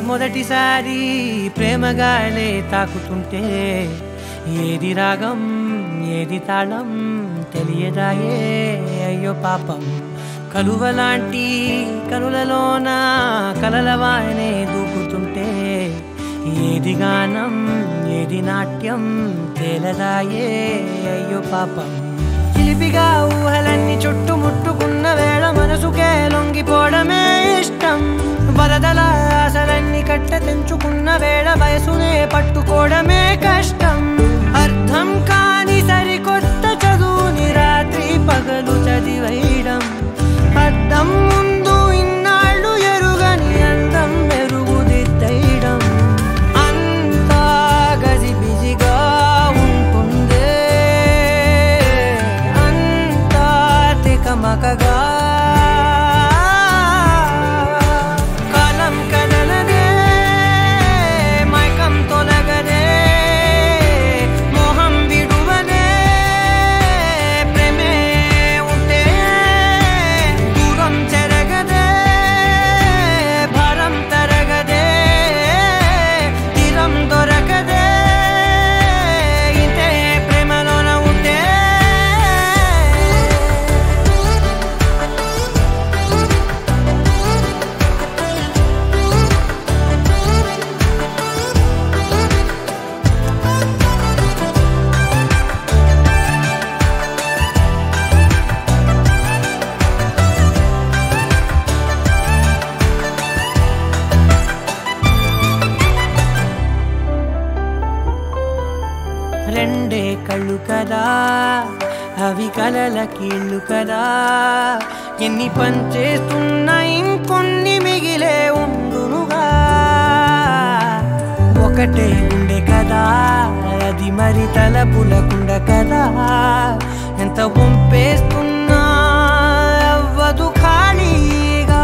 మొదటిసారి ప్రేమగాలే తాకుతుంటే ఏది రాగం ఏది తాళం తెలియదాయే అయ్యో పాపం కలువలాంటి కనులలోన కలలవానే దూకుతుంటే ఏది గానం ఏది నాట్యం తేలదాయే అయ్యో పాపం చిలిపిగా ఊహలన్నీ చుట్టుముట్టుకున్న వేళ మనసుకే లొంగిపోవడమే ఇష్టం వరదల ఆశలన్నీ కట్ట తెంచుకున్న వేళ వయసునే పట్టుకోవడమే కష్టం అర్థం కాని సరికొత్త చదువుని రాత్రి పగలు చదివేయడం అద్దం ముందు ఇన్నాళ్ళు ఎరుగని అందం మెరుగుదిద్దడం అంతా గజిబిజిగా ఉంటుందే అంతా తికమకగా రెండే కళ్ళు కదా అవి కలల కీళ్ళు కదా ఎన్ని పనిచేస్తున్నా ఇంకొన్ని మిగిలే ఉండునుగా ఒకటే గుండె కదా అది మరి తలపులకుండ కదా ఎంత పంపేస్తున్నా అవ్వదు ఖాళీగా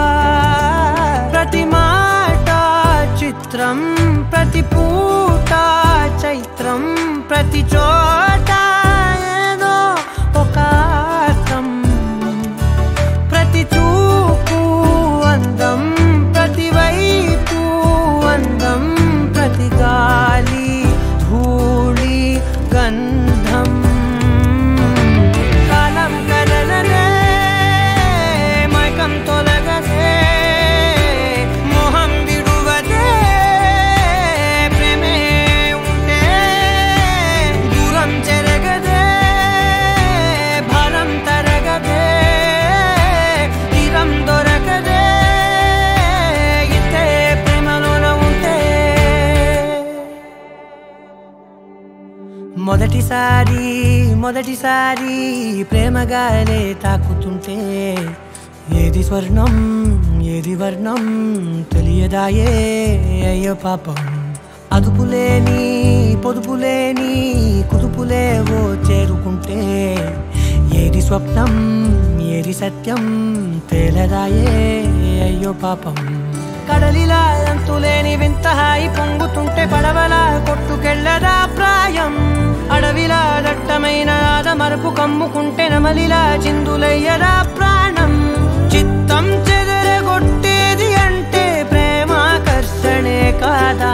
ప్రతి మాట చిత్రం ప్రతి పూట చైత్రం ప్రతి చోట ఏదో ఒక అర్థం ప్రతి చూపు అందం ప్రతి వైపు అందం ప్రతి గాలి ధూళి గంధం కాలం కలలనే మైకం తొలగదే మొదటిసారి ప్రేమగాలే తాకుతుంటే ఏది స్వర్ణం ఏది వర్ణం తెలియదాయే అయ్యో పాపం అదుపులేని పొదుపులేని కుదుపులేవో చేరుకుంటే ఏది స్వప్నం ఏది సత్యం తేలదాయే అయ్యో పాపం కడలిలా అంతులేని వింత హాయి పొంగుతుంటే పడవలా కొట్టుకెళ్ళదా ప్రాయం అడవిలా దట్టమైన ఆదమరపు కమ్ముకుంటే నమలిలా చిందులయ్యరా ప్రాణం చిత్తం చెదరగొట్టేది అంటే ప్రేమాకర్షణే కాదా